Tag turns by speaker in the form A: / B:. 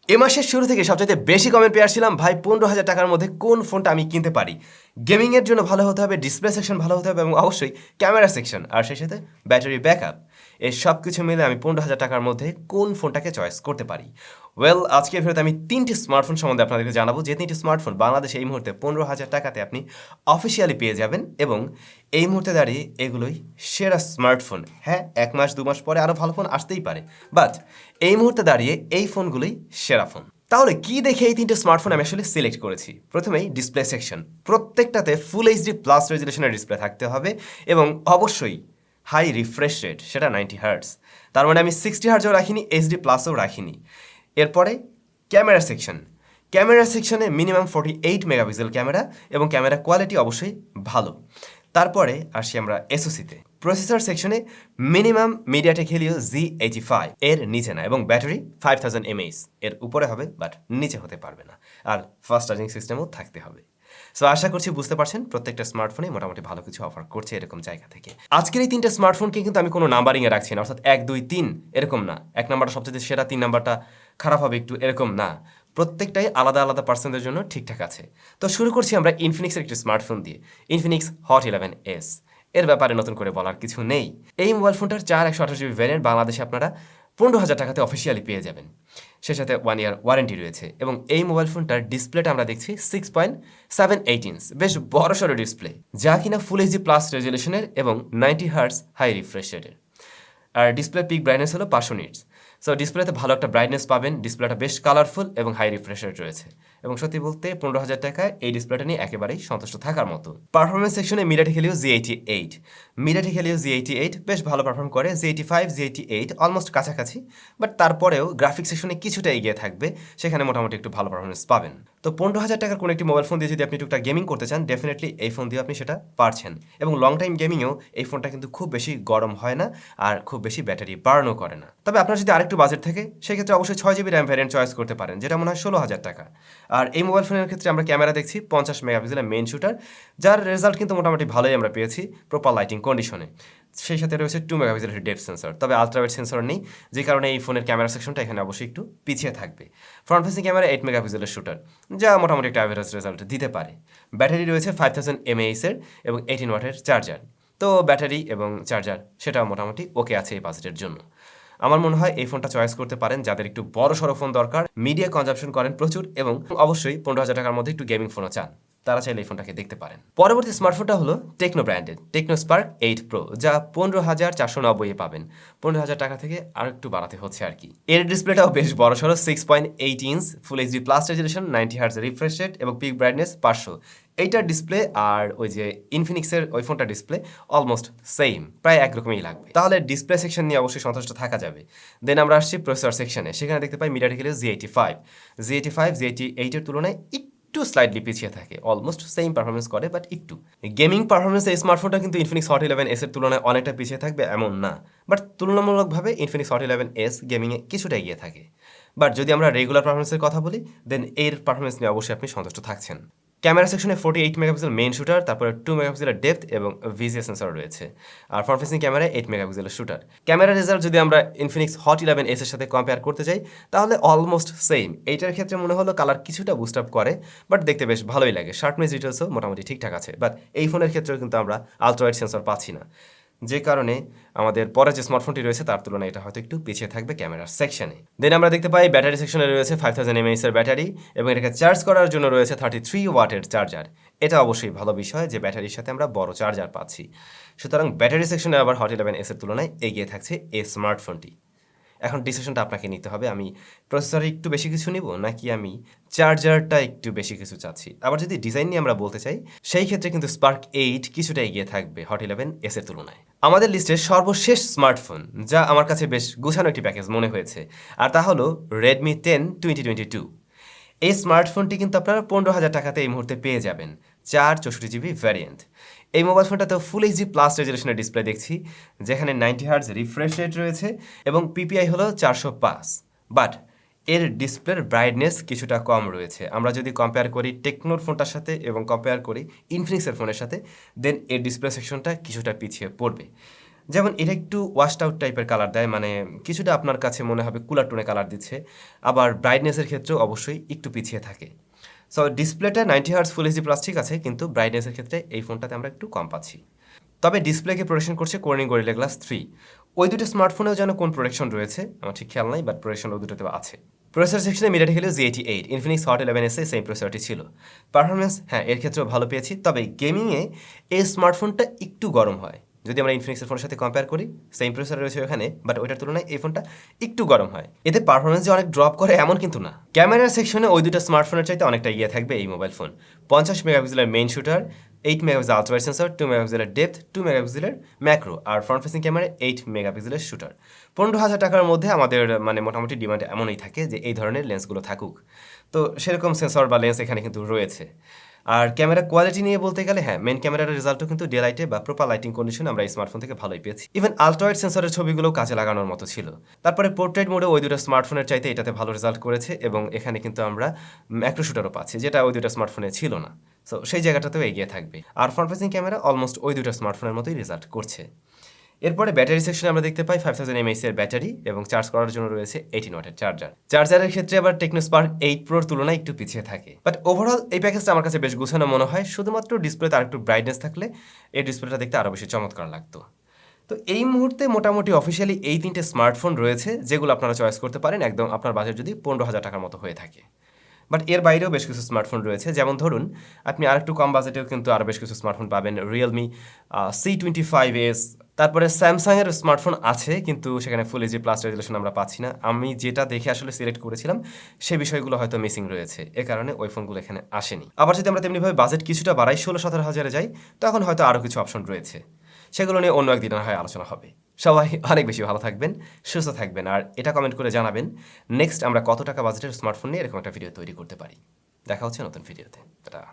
A: এ মাসের শুরু থেকে সবচেয়ে বেশি কমেন্ট পেয়ে আসছিলাম ভাই 15,000 টাকার মধ্যে কোন ফোনটা আমি কিনতে পারি। গেমিংয়ের জন্য ভালো হতে হবে, ডিসপ্লে সেকশন ভালো হতে হবে এবং অবশ্যই ক্যামেরা সেকশন আর সেই সাথে ব্যাটারি ব্যাকআপ। এই সব কিছু মিলে আমি 15,000 টাকার মধ্যে কোন ফোনটাকে চয়েস করতে পারি। ওয়েল, আজকের ভিডিওতে আমি 3টি স্মার্টফোন সম্বন্ধে আপনাদেরকে জানাবো, যে 3টি স্মার্টফোন বাংলাদেশে এই মুহূর্তে 15,000 টাকাতে আপনি অফিসিয়ালি পেয়ে যাবেন এবং এই মুহূর্তে দাঁড়িয়ে এগুলোই সেরা স্মার্টফোন। হ্যাঁ, 1 মাস 2 মাস পরে আরও ভালো ফোন আসতেই পারে, বাট এই মুহূর্তে দাঁড়িয়ে এই ফোনগুলোই সেরা ফোন। তাহলে কি দেখে এই 3টে স্মার্টফোন আমি আসলে সিলেক্ট করেছি? প্রথমেই ডিসপ্লে সেকশন, প্রত্যেকটাতে ফুল এইচডি প্লাস রেজুলেশনের ডিসপ্লে থাকতে হবে এবং অবশ্যই হাই রিফ্রেশ রেট, সেটা 90 হার্টস। তার মানে আমি 60 হার্টসও রাখিনি, এইচডি প্লাসও রাখিনি। এরপরে ক্যামেরা সেকশন, ক্যামেরা সেকশনে মিনিমাম 48 মেগাপিক্সেল ক্যামেরা এবং ক্যামেরা কোয়ালিটি অবশ্যই ভালো। তারপরে আসি আমরা এসওসিতে। প্রসেসর সেকশনে মিনিমাম মিডিয়াটেক হেলিও Z85 এর নিচে না, এবং ব্যাটারি 5000 mAh এর উপরে হবে, বাট নিচে হতে পারবে না। আর ফাস্ট চার্জিং সিস্টেমও থাকতে হবে। সো আশা করছি বুঝতে পারছেন, প্রত্যেকটা স্মার্টফোনে মোটামুটি ভালো কিছু অফার করছে এরকম জায়গা থেকে। আজকের এই 3টে স্মার্টফোনকে কিন্তু আমি কোনো নাম্বারিংয়ে রাখছি না, অর্থাৎ 1 2 3 এরকম না, 1 নাম্বারটা সবচেয়ে সেরা, 3 নাম্বারটা খারাপ হবে একটু, এরকম না। প্রত্যেকটাই আলাদা আলাদা পার্সনদের জন্য ঠিকঠাক আছে। তো শুরু করছি আমরা ইনফিনিক্সের একটি স্মার্টফোন দিয়ে, ইনফিনিক্স হট 11s। এর ব্যাপারে নতুন করে বলার কিছু নেই। এই মোবাইল ফোনটার 4/128GB ভ্যারিয়েন্ট বাংলাদেশে আপনারা 15,000 টাকাতে অফিসিয়ালি পেয়ে যাবেন। সে সাথে 1 ইয়ার ওয়ারেন্টি রয়েছে এবং এই মোবাইল ফোনটার ডিসপ্লেটা আমরা দেখছি 6.78 ইঞ্চ, বেশ বড়সড় ডিসপ্লে, যা কিনা ফুল এইচডি প্লাস রেজুলেশনের এবং 90 হার্টস হাই রিফ্রেশ রেটের। আর ডিসপ্লে পিক ব্রাইটনেস হলো 500 নিটস। সো ডিসপ্লেতে ভালো একটা ব্রাইটনেস পাবেন, ডিসপ্লেটা বেশ কালারফুল এবং হাই রিফ্রেশ রেট রয়েছে। এবং সত্যি বলতে 15,000 টাকায় এই ডিসপ্লেটা নিয়ে একেবারেই সন্তুষ্ট থাকার মতো। পারফরমেন্স সেকশনে MediaTek Helio Z88, MediaTek Helio Z88 বেশ ভালো পারফর্ম করে, Z85 Z88 অলমোস্ট কাছাকাছি, বাট তারপরেও গ্রাফিক সেকশনে কিছুটা এগিয়ে থাকবে, সেখানে মোটামুটি একটু ভালো পারফরমেন্স পাবেন। তো 15,000 টাকার কোনো একটি মোবাইল ফোন দিয়ে যদি আপনি টুকটাক গেমিং করতে চান, ডেফিনেটলি এই ফোন দিয়ে আপনি সেটা পারছেন। এবং লং টাইম গেমিংয়েও এই ফোনটা কিন্তু খুব বেশি গরম হয় না আর খুব বেশি ব্যাটারি বার্নও করে না। তবে আপনার যদি আরেকটু বাজেট থাকে, সেক্ষেত্রে অবশ্যই 6GB র্যাম ভ্যারিয়েন্ট চয়েস করতে পারেন, যেটা মনে হয় 16,000 টাকা। আর এই মোবাইল ফোনের ক্ষেত্রে আমরা ক্যামেরা দেখছি 50 মেগাপিক্সেলের মেইন শুটার, যার রেজাল্ট কিন্তু মোটামুটি ভালোই আমরা পেয়েছি প্রপার লাইটিং কন্ডিশনে। সেই সাথে রয়েছে 2 মেগাপিক্সেলের ডেপথ সেন্সর, তবে আলট্রাওয়াইড সেন্সর নেই, যে কারণে এই ফোনের ক্যামেরা সেকশনটা এখানে অবশ্যই একটু পিছিয়ে থাকবে। ফ্রন্ট ফেসিং ক্যামেরা 8 মেগাপিক্সেলের শুটার, যা মোটামুটি একটা অ্যাভারেজ রেজাল্ট দিতে পারে। ব্যাটারি রয়েছে 5000 mAh এর এবং 18 ওয়াটের চার্জার। তো ব্যাটারি এবং চার্জার সেটাও মোটামুটি ওকে আছে এই বাজেটের জন্য। আমার মনে হয় এই ফোনটা চয়েস করতে পারেন যাদের একটু বড় সড়ো ফোন দরকার, মিডিয়া কনজাম্পশন করেন প্রচুর এবং অবশ্যই 15,000 টাকার মধ্যে একটু গেমিং ফোনও চান, তারা চাইলে এই ফোনটাকে দেখতে পারেন। পরবর্তী স্মার্টফোনটা হলো টেকনো ব্র্যান্ডের টেকনো স্পার্ক 8 প্রো, যা 15,490 পাবেন। 15,000 টাকা থেকে আর একটু বাড়াতে হচ্ছে আর কি। এর ডিসপ্লেটাও বেশ বড় সড়ো, 6.8 ইঞ্চ, ফুল HD plus resolution, 90 hertz refresh rate এবং পিক ব্রাইটনেস 500। এইটার ডিসপ্লে আর ওই যে ইনফিনিক্সের ওই ফোনটার ডিসপ্লে অলমোস্ট সেম, প্রায় একরকমই লাগবে। তাহলে ডিসপ্লে সেকশন নিয়ে অবশ্যই সন্তুষ্ট থাকা যাবে। দেন আমরা আসছি প্রসেসর সেকশনে, সেখানে দেখতে পাই মিডিয়াটেক হেলিও Z85 Z88 এর তুলনায় একটু স্লাইডলি পিছিয়ে থাকে, অলমোস্ট সেম পারফরমেন্স করে, বাট একটু। গেমিং পারফরমেন্স এই স্মার্টফোনটা কিন্তু ইনফিনিক্স হট 11s এর তুলনায় অনেকটা পিছিয়ে থাকবে এমন না, বাট তুলনামূলকভাবে ইনফিনিক্স হট 11s গেমিংয়ে কিছুটা এগিয়ে থাকে। বাট যদি আমরা রেগুলার পারফরমেন্সের কথা বলি, দেন এর পারফরমেন্স নিয়ে অবশ্যই আপনি সন্তুষ্ট থাকছেন। ক্যামেরা সেকশনে 48 মেগাপিক্সেল মেইন শুটার, তারপরে 2 মেগাপিক্সেলের ডেপথ এবং ভিজিএ সেন্সর রয়েছে। আর ফ্রন্ট ফেসিং ক্যামেরায় 8 মেগাপিক্সেলের শুটার। ক্যামেরা রেজাল্ট যদি আমরা ইনফিনিক্স হট 11s এর সাথে কম্পেয়ার করতে যাই, তাহলে অলমোস্ট সেম। এইটার ক্ষেত্রে মনে হলো কালার কিছুটা বুস্ট আপ করে, বাট দেখতে বেশ ভালোই লাগে। শার্পনেস ডিটেলসও মোটামুটি ঠিকঠাক আছে, বাট এই ফোনের ক্ষেত্রেও কিন্তু আমরা আলট্রাওয়াইড সেন্সর পাচ্ছি না, যে কারণে আমাদের পরে যে স্মার্টফোনটি রয়েছে তার তুলনায় এটা হয়তো একটু পিছিয়ে থাকবে ক্যামেরার সেকশনে। দেন আমরা দেখতে পাই ব্যাটারি সেকশনে রয়েছে 5000 mAh এর ব্যাটারি এবং এটাকে চার্জ করার জন্য রয়েছে 33 ওয়াটের চার্জার। এটা অবশ্যই ভালো বিষয় যে ব্যাটারির সাথে আমরা বড় চার্জার পাচ্ছি। সুতরাং ব্যাটারি সেকশনে আবার হট 11s এর তুলনায় এগিয়ে থাকছে এই স্মার্টফোনটি। এখন ডিসিশনটা আপনাকে নিতে হবে, আমি প্রসেসরে একটু বেশি কিছু নিব নাকি আমি চার্জারটা একটু বেশি কিছু চাচ্ছি। আবার যদি ডিজাইন নিয়ে আমরা বলতে চাই, সেই ক্ষেত্রে কিন্তু স্পার্ক 8 কিছুটা এগিয়ে থাকবে হট 11s এর তুলনায়। আমাদের লিস্টের সর্বশেষ স্মার্টফোন, যা আমার কাছে বেশ গুছানো একটি প্যাকেজ মনে হয়েছে, আর তা হলো রেডমি 10 2022। এই স্মার্টফোনটি কিন্তু আপনারা 15,000 টাকাতে এই মুহূর্তে পেয়ে যাবেন, 4/64GB ভ্যারিয়েন্ট। এই মোবাইল ফোনটাতেও ফুল এইচডি প্লাস রেজুলেশনের ডিসপ্লে দেখছি, যেখানে 90 হার্টজ রিফ্রেশ রেট রয়েছে এবং পিপিআই হলো 405। বাট এর ডিসপ্লের ব্রাইটনেস কিছুটা কম রয়েছে। আমরা যদি কম্পেয়ার করি টেকনোর ফোনটার সাথে এবং কম্পেয়ার করি ইনফিনিক্সের ফোনের সাথে, দেন এর ডিসপ্লে সেকশনটা কিছুটা পিছিয়ে পড়বে। যেমন এটা একটু ওয়াশড আউট টাইপের কালার দেয়, মানে কিছুটা আপনার কাছে মনে হবে কুলার টোনে কালার দিচ্ছে। আবার ব্রাইটনেসের ক্ষেত্রেও অবশ্যই একটু পিছিয়ে থাকে। সো ডিসপ্লেটা 90 হার্টজ ফুল এইচডি প্লাস ঠিক আছে, কিন্তু ব্রাইটনেসের ক্ষেত্রে এই ফোনটাতে আমরা একটু কম পাচ্ছি। তবে ডিসপ্লেকে প্রোটেকশন করছে কর্নিং গরিলা গ্লাস 3। ওই দুটো স্মার্টফোনেও যেন কোন প্রোটেকশন রয়েছে আমার ঠিক খেয়াল নাই, বাট প্রোটেকশন ওই দুটোতেও আছে। প্রসেসর সেকশনে MediaTek Helio Z88, Infinix hot 11s same প্রসেসরটি ছিল। পারফরমেন্স হ্যাঁ এর ক্ষেত্রেও ভালো পেয়েছি, তবে গেমিংয়ে এই স্মার্টফোনটা একটু গরম হয়। যদি আমরা ইনফিনিক্সের ফোনের সাথে কম্পেয়ার করি, সেম প্রসেসর রয়েছে ওখানে, বাট ওইটার তুলনায় এই ফোনটা একটু গরম হয়। এতে পারফরমেন্স যে অনেক ড্রপ করে এমন কিন্তু না। ক্যামেরার সেকশনে ওই দুটো স্মার্টফোনের চাইতে অনেকটা এগিয়ে থাকবে এই মোবাইল ফোন। 50 মেগাপিক্সেলের main shooter, 8 megapixel ultra sensor, 2 মেগাপিক্সেলের ডেপথ, 2 মেগাপিক্সেলের ম্যাক্রো, আর ফ্রন্ট ফেসিং ক্যামেরা 8 মেগাপিক্সেলের শুটার। 15,000 টাকার মধ্যে আমাদের মানে মোটামুটি ডিমান্ড এমনই থাকে যে এই ধরনের লেন্সগুলো থাকুক। তো সেরকম সেন্সর বা লেন্স এখানে কিন্তু রয়েছে। আর ক্যামেরা কোয়ালিটি নিয়ে বলতে গেলে হ্যাঁ, মেন ক্যামেরার রেজাল্টও কিন্তু ডে লাইটে বা প্রপার লাইটিং কন্ডিশন আমরা এই স্মার্টফোন থেকে ভালোই পেয়েছি। ইভেন আলট্রাওয়াইড সেন্সরের ছবিগুলো কাজে লাগানোর মতো ছিল। তারপরে পোর্ট্রেট মোডে ওই দুটো স্মার্টফোনের চাইতে এটাতে ভালো রেজাল্ট করেছে, এবং এখানে কিন্তু আমরা ম্যাক্রো শুটারও পাচ্ছি, যেটা ওই দুটো স্মার্টফোনে ছিল না। সো সেই জায়গাটাতেও এগিয়ে থাকবে। আর ফ্রন্ট ফেসিং ক্যামেরা অলমোস্ট ওই দুটো স্মার্টফোনের মতোই রেজাল্ট করছে। এরপরে ব্যাটারি সেকশনে আমরা দেখতে পাই 5000 mAh এর ব্যাটারি, এবং চার্জ করার জন্য রয়েছে 18 ওয়াটের চার্জার। চার্জারের ক্ষেত্রে আবার টেকনো স্পার্ক 8 প্রোর তুলনায় একটু পিছিয়ে থাকে। বাট ওভারঅল এই প্যাকেজটা আমার কাছে বেশ গুছানো মনে হয়। শুধুমাত্র ডিসপ্লেতে আরেকটু ব্রাইটনেস থাকলে এই ডিসপ্লেটা দেখতে আরও বেশি চমৎকার লাগতো। তো এই মুহূর্তে মোটামুটি অফিসিয়ালি এই 3টে স্মার্টফোন রয়েছে, যেগুলো আপনারা চয়েস করতে পারেন একদম আপনার বাজেট যদি 15,000 টাকার মতো হয়ে থাকে। বাট এর বাইরেও বেশ কিছু স্মার্টফোন রয়েছে, যেমন ধরুন আপনি আরেকটু কম বাজেটেও কিন্তু আরও বেশ কিছু স্মার্টফোন পাবেন। রিয়েলমি C25s, তারপরে স্যামসাংয়ের স্মার্টফোন আছে, কিন্তু সেখানে ফুল এইচডি প্লাস রেজুলেশন আমরা পাচ্ছি না। আমি যেটা দেখে আসলে সিলেক্ট করেছিলাম সেই বিষয়গুলো হয়তো মিসিং রয়েছে, এ কারণে ওই ফোনগুলো এখানে আসেনি। আবার যদি আমরা তেমনিভাবে বাজেট কিছুটা বাড়াই 16-17 হাজারে যাই, তখন হয়তো আরও কিছু অপশন রয়েছে। সেগুলো নিয়ে অন্য একদিন হয় আলোচনা হবে। সবাই অনেক বেশি ভালো থাকবেন, সুস্থ থাকবেন, আর এটা কমেন্ট করে জানাবেন নেক্সট আমরা কত টাকা বাজেটের স্মার্টফোন নিয়ে এরকম একটা ভিডিও তৈরি করতে পারি। দেখা হচ্ছে নতুন ভিডিওতে। টাটা।